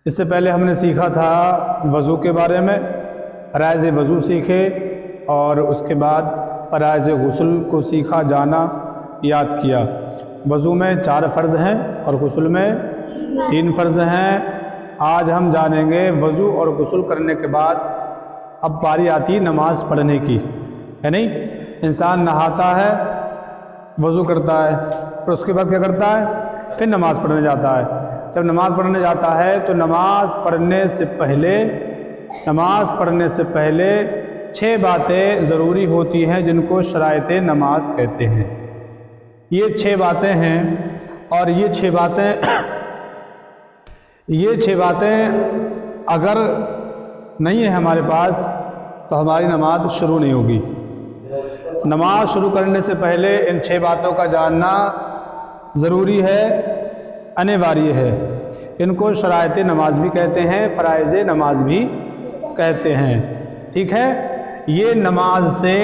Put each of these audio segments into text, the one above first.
اس سے پہلے ہم نے سیکھا تھا وضو کے بارے میں، فرائض وضو سیکھے اور اس کے بعد فرائض غسل کو سیکھا، جانا، یاد کیا۔ وضو میں 4 فرض ہیں اور غسل میں 3 فرض ہیں۔ آج ہم جانیں گے وضو اور غسل کرنے کے بعد اب باری آتی نماز پڑھنے کی، ہے نہیں؟ انسان نہاتا ہے، وضو کرتا ہے، پھر اس کے بعد کیا کرتا ہے؟ پھر نماز پڑھنے جاتا ہے۔ جب نماز پڑھنے جاتا ہے تو نماز پڑھنے سے پہلے 6 باتیں ضروری ہوتی ہیں جن کو شرائط نماز کہتے ہیں۔ یہ 6 باتیں ہیں اور یہ 6 باتیں اگر نہیں ہے ہمارے پاس تو ہماری نماز شروع نہیں ہوگی۔ نماز شروع کرنے سے پہلے ان 6 باتوں کا جاننا ضروری ہے، انواریہ ہے۔ ان کو شرائط نماز بھی کہتے ہیں، فرائض نماز بھی کہتے ہیں، ٹھیک ہے؟ یہ نماز سے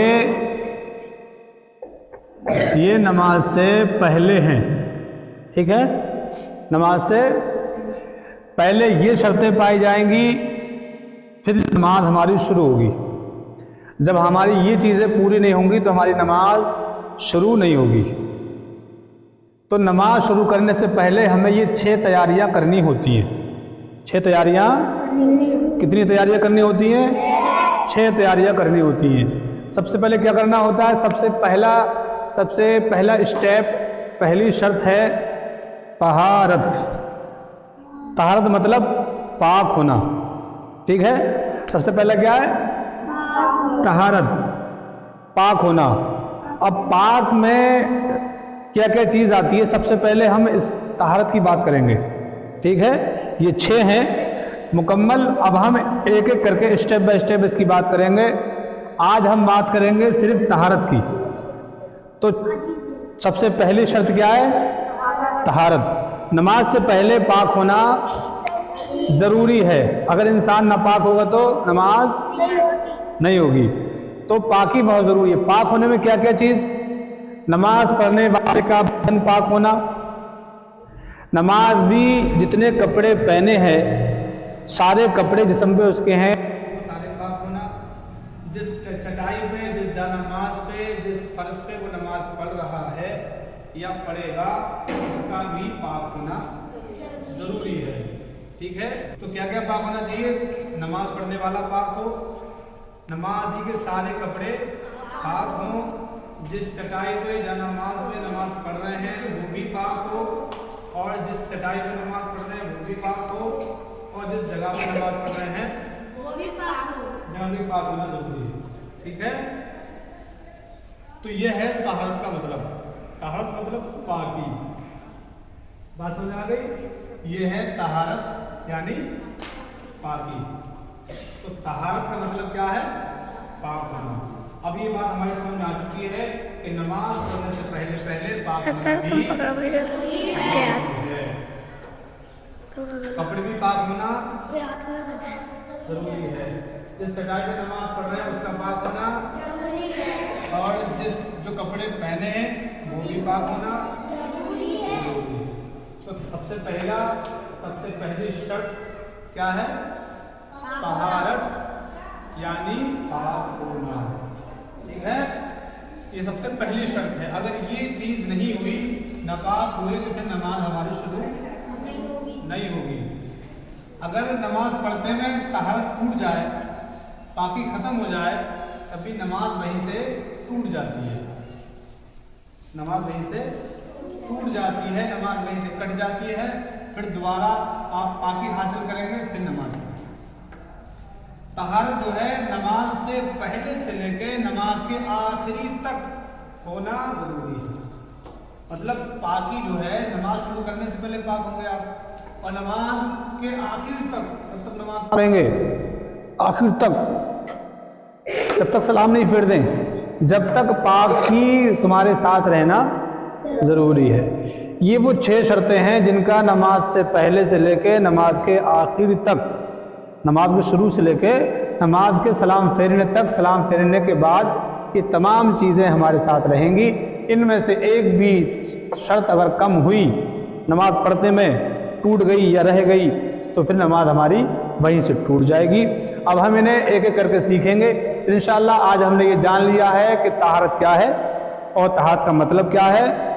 پہلے ہیں، ٹھیک ہے؟ نماز سے پہلے یہ شرطیں پائی جائیں گی، پھر نماز ہماری شروع ہوگی۔ جب ہماری یہ چیزیں پوری نہیں ہوں گی تو ہماری نماز شروع نہیں ہوگی۔ تو نماز شروع کرنے سے پہلے ہمیں یہ 6 تیاریاں کرنی ہوتی ہیں۔ 6 تیاریاں، کتنی تیاریاں کرنی ہوتی ہیں؟ 6 تیاریاں کرنی ہوتی ہیں۔ سب سے پہلے کیا کرنا ہوتا ہے؟ سب سے پہلا اسٹیپ، پہلی شرط ہے طہارت۔ طہارت مطلب پاک ہونا، ٹھیک ہے؟ سب سے پہلا کیا ہے؟ طہارت، پاک ہونا۔ اب پاک میں کیا کیا چیز آتی ہے؟ سب سے پہلے ہم اس طہارت کی بات کریں گے، ٹھیک ہے؟ یہ 6 ہیں مکمل۔ اب ہم ایک ایک کر کے اسٹیپ بائی اسٹیپ اس کی بات کریں گے۔ آج ہم بات کریں گے صرف طہارت کی۔ تو سب سے پہلی شرط کیا ہے؟ طہارت۔ نماز سے پہلے پاک ہونا ضروری ہے۔ اگر انسان ناپاک ہوگا تو نماز نہیں ہوگی۔ تو پاکی بہت ضروری ہے۔ پاک ہونے میں کیا کیا چیز؟ نماز پڑھنے والے کا بدن پاک ہونا، نمازی جتنے کپڑے پہنے ہیں سارے کپڑے جسم پہ اس کے ہیں وہ سارے پاک ہونا، جس چٹائی پہ، جس جانماز پہ، جس فرش پہ وہ نماز پڑھ رہا ہے یا پڑھے گا اس کا بھی پاک ہونا ضروری ہے، ٹھیک ہے؟ تو کیا کیا پاک ہونا چاہیے؟ نماز پڑھنے والا پاک ہو، نمازی کے سارے کپڑے پاک ہوں، جس چٹائی پہ یا نماز پہ نماز پڑھ رہے ہیں وہ بھی پاک ہو، اور جس چٹائی پہ نماز پڑھ رہے ہیں وہ بھی پاک ہو، اور جس جگہ پہ نماز پڑھ رہے ہیں وہ بھی پاک ہو، جہاں بھی پاک ہونا ضروری ہے، ٹھیک ہے؟ تو یہ ہے طہارت کا مطلب۔ طہارت مطلب پاکی، بات سمجھ آ گئی؟ یہ ہے طہارت یعنی پاکی۔ تو طہارت کا مطلب کیا ہے؟ پاک ہونا۔ اب یہ بات ہماری سمجھ میں آ چکی ہے کہ نماز پڑھنے سے پہلے پاک ہونا بھی ہے، کپڑے بھی پاک ہونا ضروری ہے، جس چٹائی پہ نماز پڑھ رہے ہیں اس کا پاک ہونا ضروری ہے، اور جو کپڑے پہنے ہیں وہ بھی پاک ہونا ضروری ہے۔ تو سب سے پہلی شرط کیا ہے؟ طہارت یعنی پاک ہونا، ٹھیک ہے؟ یہ سب سے پہلی شرط ہے۔ اگر یہ چیز نہیں ہوئی، ناپاک ہوئے، تو پھر نماز ہماری شروع نہیں ہوگی۔ اگر نماز پڑھتے میں طہارت ٹوٹ جائے، پاکی ختم ہو جائے، تب بھی نماز وہیں سے ٹوٹ جاتی ہے، نماز وہیں سے ٹوٹ جاتی ہے، نماز وہیں سے کٹ جاتی ہے۔ پھر دوبارہ آپ پاکی حاصل کریں گے، پھر نماز پڑھیں۔ طہارت جو ہے نماز سے پہلے سے لے کے نماز کے آخری تک ہونا ضروری ہے۔ مطلب پاکی جو ہے نماز شروع کرنے سے پہلے پاک ہوں گے آپ، اور نماز کے آخر تک جب تک نماز پڑھیں گے، آخر تک جب تک سلام نہیں پھیر دیں، جب تک پاکی تمہارے ساتھ رہنا ضروری ہے۔ یہ وہ 6 شرطیں ہیں جن کا نماز سے پہلے سے لے کے نماز کے آخر تک، نماز کے شروع سے لے کے نماز کے سلام پھیرنے تک، سلام پھیرنے کے بعد یہ تمام چیزیں ہمارے ساتھ رہیں گی۔ ان میں سے ایک بھی شرط اگر کم ہوئی، نماز پڑھتے میں ٹوٹ گئی یا رہ گئی، تو پھر نماز ہماری وہیں سے ٹوٹ جائے گی۔ اب ہم انہیں ایک ایک کر کے سیکھیں گے انشاءاللہ۔ آج ہم نے یہ جان لیا ہے کہ طہارت کیا ہے اور طہارت کا مطلب کیا ہے۔